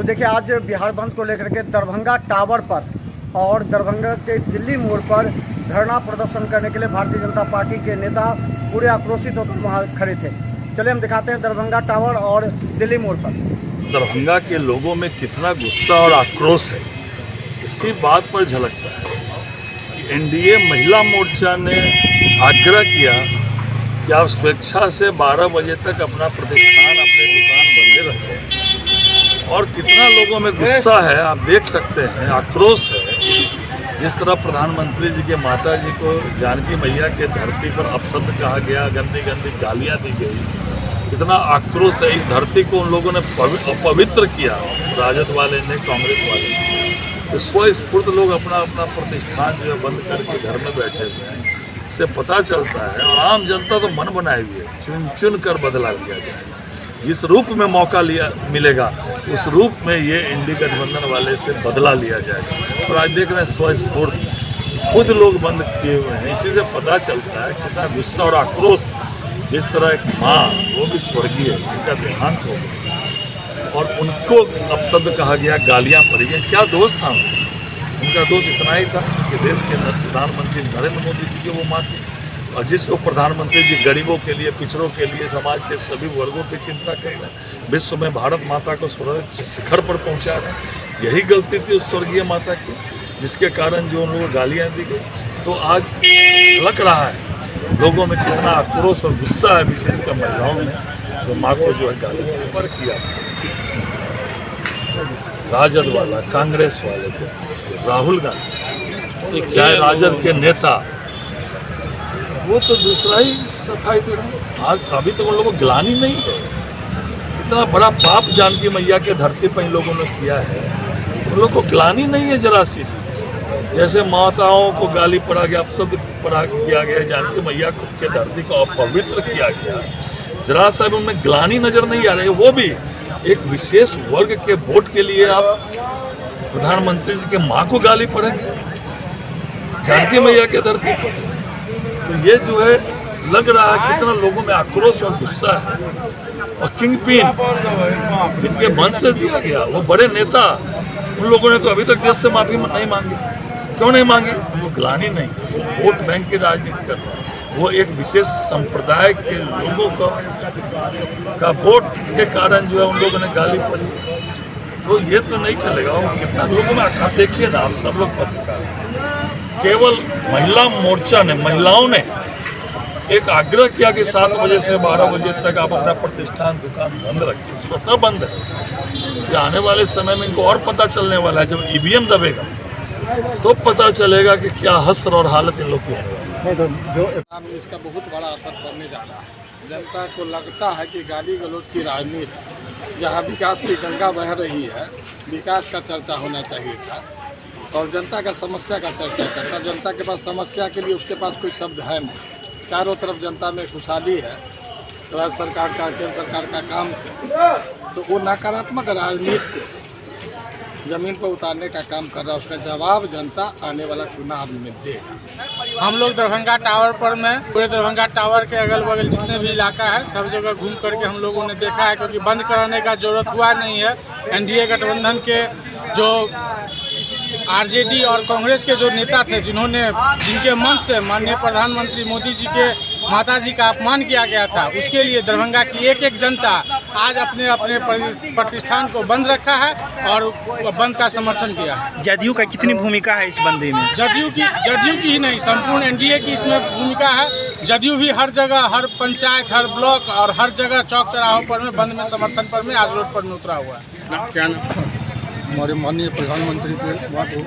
तो देखिए आज बिहार बंद को लेकर के दरभंगा टावर पर और दरभंगा के दिल्ली मोड़ पर धरना प्रदर्शन करने के लिए भारतीय जनता पार्टी के नेता पूरे आक्रोशित होकर वहाँ खड़े थे। चलिए हम दिखाते हैं दरभंगा टावर और दिल्ली मोड़ पर दरभंगा के लोगों में कितना गुस्सा और आक्रोश है, इसी बात पर झलकता है कि एनडीए महिला मोर्चा ने आग्रह किया कि आप स्वेच्छा से 12 बजे तक अपना प्रतिष्ठान, अपनी दुकान बंदे रखें। और कितना लोगों में गुस्सा है आप देख सकते हैं, आक्रोश है। जिस तरह प्रधानमंत्री जी के माता जी को जानकी मैया के धरती पर अपशब्द कहा गया, गंदी गंदी गालियाँ दी गई, कितना आक्रोश है। इस धरती को उन लोगों ने अपवित्र किया, राजद वाले ने, कांग्रेस वाले ने। तो स्वस्फूर्त लोग अपना अपना प्रतिष्ठान जो है बंद करके घर में बैठे हुए हैं, इससे पता चलता है। और आम जनता तो मन बनाए हुई है, चुन चुन कर बदला लिया जाएगा। जिस रूप में मौका मिलेगा उस रूप में ये इंडी गठबंधन वाले से बदला लिया जाएगा। और आज देख रहे हैं स्वस्फूर्त खुद लोग बंद किए हुए हैं। इसी से पता चलता है कितना गुस्सा और आक्रोश। जिस तरह एक माँ, वो भी स्वर्गीय, उनका देहांत हो गया और उनको अपशब्द कहा गया, गालियाँ पड़ी गई। क्या दोष था उनका? दोष इतना ही था कि देश के प्रधानमंत्री नरेंद्र मोदी जी की वो माँ थी, और जिसको प्रधानमंत्री जी गरीबों के लिए, पिछड़ों के लिए, समाज के सभी वर्गों की चिंता कर रहे हैं। विश्व में भारत माता को सर्वोच्च शिखर पर पहुंचा रहे हैं। यही गलती थी उस स्वर्गीय माता की, जिसके कारण जो उन लोगों को गालियाँ दी गई। तो आज लग रहा है लोगों में कितना आक्रोश और गुस्सा है, विशेषकर महिलाओं में, जो माँ को जो है गालियाँ पर किया। राजद वाला, कांग्रेस वाले के राहुल गांधी, चाहे राजद के नेता, वो तो दूसरा ही सफाई दे रहा है। आज अभी तक उन लोगों को ग्लानि नहीं है। इतना बड़ा पाप जानकी मैया के धरती पर इन लोगों ने किया है, उन लोगों को ग्लानि नहीं है जरा सी। जैसे माताओं को गाली पड़ा गया, अपशब्द पड़ा किया गया, जानकी मैया के धरती को अपवित्र किया गया, जरा सा भी उनमें ग्लानि नजर नहीं आ रही है। वो भी एक विशेष वर्ग के वोट के लिए आप प्रधानमंत्री जी के माँ को गाली पड़ेंगे जानकी मैया के धरती पर। तो ये जो है लग रहा है कितना लोगों में आक्रोश और गुस्सा है। और किंग पिन जिनके वंश से दिया गया, वो बड़े नेता, उन लोगों ने तो अभी तक देश से माफी नहीं मांगी। क्यों नहीं मांगी? वो ग्लानि नहीं, वो वोट बैंक की राजनीति कर रहे हैं। वो एक विशेष संप्रदाय के लोगों का वोट के कारण जो है उन लोगों ने गाली पड़ी। तो ये तो नहीं चलेगा। वो कितना लोगों में आप देखिए ना, आप सब लोग पत्रकार, केवल महिला मोर्चा ने, महिलाओं ने एक आग्रह किया कि 7 बजे से 12 बजे तक आप अपना प्रतिष्ठान, दुकान बंद रखिए। स्वतः बंद है। कि आने वाले समय में इनको और पता चलने वाला है, जब ईवीएम दबेगा तो पता चलेगा कि क्या हस्र और हालत इन लोग की है। इसका बहुत बड़ा असर पड़ने जा रहा है। जनता को लगता है कि गाली गलौज की राजनीति, जहाँ विकास की गंगा बह रही है, विकास का चर्चा होना चाहिए था और जनता का समस्या का चर्चा करता। जनता के पास समस्या के लिए उसके पास कोई शब्द है नहीं। चारों तरफ जनता में खुशहाली है राज्य सरकार का, केंद्र सरकार का काम से। तो वो नकारात्मक राजनीति जमीन पर उतारने का काम कर रहा है। उसका जवाब जनता आने वाला चुनाव में देगा। हम लोग दरभंगा टावर पर में, पूरे दरभंगा टावर के अगल बगल जितने भी इलाका है, सब जगह घूम करके हम लोगों ने देखा है, क्योंकि बंद कराने का जरूरत हुआ नहीं है। एनडीए गठबंधन के जो आरजेडी और कांग्रेस के जो नेता थे, जिनके मन से माननीय प्रधानमंत्री मोदी जी के माता जी का अपमान किया गया था, उसके लिए दरभंगा की एक एक जनता आज अपने अपने प्रतिष्ठान को बंद रखा है और बंद का समर्थन किया है। जदयू का कितनी भूमिका है इस बंदी में? जदयू की ही नहीं, संपूर्ण एनडीए की इसमें भूमिका है। जदयू भी हर जगह, हर पंचायत, हर ब्लॉक और हर जगह चौक चौराहों पर में बंद में समर्थन पर में आज रोड पर में उतरा हुआ है। क्या हमारे माननीय प्रधानमंत्री के वहाँ को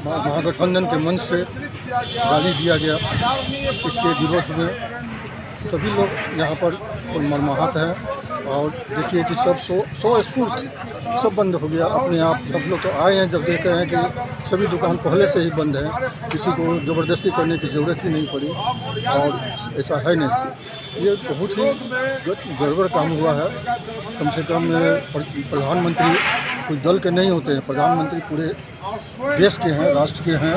महागठबंधन के मंच से गाली दिया गया, इसके विरोध में सभी लोग यहाँ पर मर्माहत हैं। और देखिए कि सब स्वस्फूर्त सब बंद हो गया अपने आप। सब लोग तो आए हैं जब देख रहे हैं कि सभी दुकान पहले से ही बंद है, किसी को ज़बरदस्ती करने की ज़रूरत ही नहीं पड़ी और ऐसा है नहीं। ये बहुत ही गड़बड़ काम हुआ है। कम से कम प्रधानमंत्री कोई दल के नहीं होते हैं, प्रधानमंत्री पूरे देश के हैं, राष्ट्र के हैं।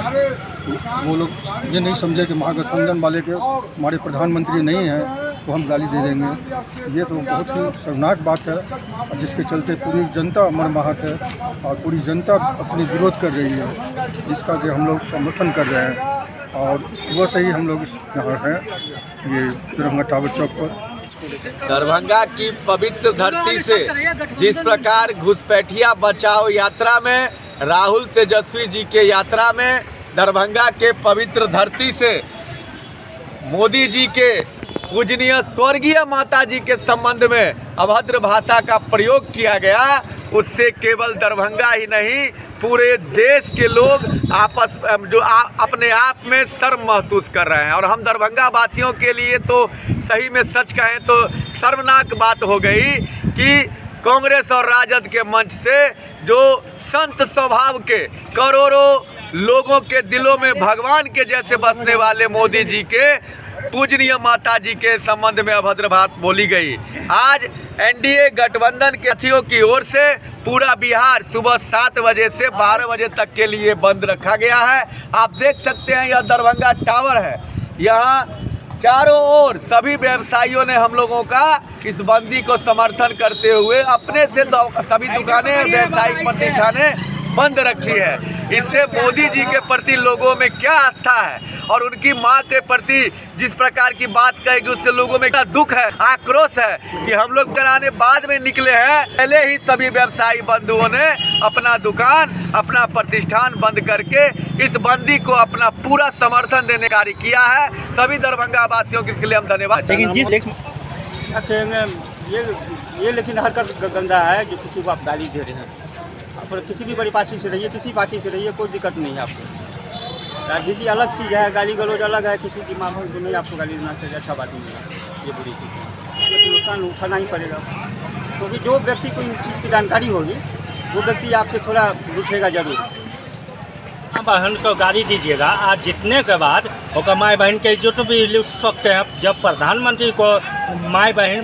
वो लोग ये नहीं समझे कि महागठबंधन वाले के हमारे प्रधानमंत्री नहीं हैं, तो हम गाली दे देंगे। ये तो बहुत ही शर्मनाक बात है, और जिसके चलते पूरी जनता मर्माहत है और पूरी जनता अपनी विरोध कर रही है, जिसका कि हम लोग समर्थन कर रहे हैं। और सुबह से ही हम लोग यहाँ हैं, ये दरभंगा टावर चौक पर। दरभंगा की पवित्र धरती से जिस प्रकार घुसपैठिया बचाओ यात्रा में, राहुल तेजस्वी जी के यात्रा में, दरभंगा के पवित्र धरती से मोदी जी के पूजनीय स्वर्गीय माता जी के संबंध में अभद्र भाषा का प्रयोग किया गया, उससे केवल दरभंगा ही नहीं पूरे देश के लोग अपने आप में शर्म महसूस कर रहे हैं। और हम दरभंगा वासियों के लिए तो सही में सच कहें तो शर्मनाक बात हो गई कि कांग्रेस और राजद के मंच से जो संत स्वभाव के करोड़ों लोगों के दिलों में भगवान के जैसे बसने वाले मोदी जी के पूजनीय माता जी के संबंध में अभद्र बात बोली गई। आज एनडीए गठबंधन के साथियों की ओर से पूरा बिहार सुबह 7 बजे से 12 बजे तक के लिए बंद रखा गया है। आप देख सकते हैं यह दरभंगा टावर है, यहाँ चारों ओर सभी व्यवसायियों ने हम लोगों का इस बंदी को समर्थन करते हुए अपने से सभी दुकानें, व्यवसायिक प्रतिष्ठानें बंद रखी है। इससे मोदी जी के प्रति लोगों में क्या आस्था है और उनकी मां के प्रति जिस प्रकार की बात कहेगी उससे लोगों में क्या दुख है, आक्रोश है कि हम लोग डराने बाद में निकले हैं। पहले ही सभी व्यवसायी बंधुओं ने अपना दुकान, अपना प्रतिष्ठान बंद करके इस बंदी को अपना पूरा समर्थन देने का कार्य किया है। सभी दरभंगा वासियों के इसके लिए हम धन्यवाद। ये लेकिन हरकत गंदा है जो किसी को आप गाली दे रहे हैं। पर किसी भी बड़ी पार्टी से रहिए, किसी पार्टी से रहिए, कोई दिक्कत नहीं है आपको। राजनीति अलग चीज़ है, गाली गलौज अलग है। किसी की माँ को नहीं आपको गाली देना चाहिए, अच्छा बात नहीं है, ये बुरी चीज़ है। लेकिन नुकसान उठाना ही पड़ेगा, क्योंकि जो व्यक्ति को इन चीज़ की जानकारी होगी वो व्यक्ति आपसे थोड़ा रूठेगा जरूर। माँ बहन को गाली दीजिएगा, आज जीतने के बाद और माँ बहन के इज्जत भी लूट सकते हैं। जब प्रधानमंत्री को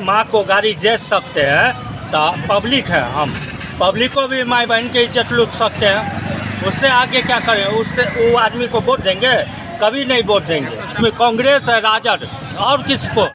माँ को गाली दे सकते हैं तो पब्लिक है, हम पब्लिक को भी माँ बहन की इज्जत लूट सकते हैं। उससे आगे क्या करें? उससे वो आदमी को वोट देंगे? कभी नहीं वोट देंगे। उसमें कांग्रेस है, राजद और किसको।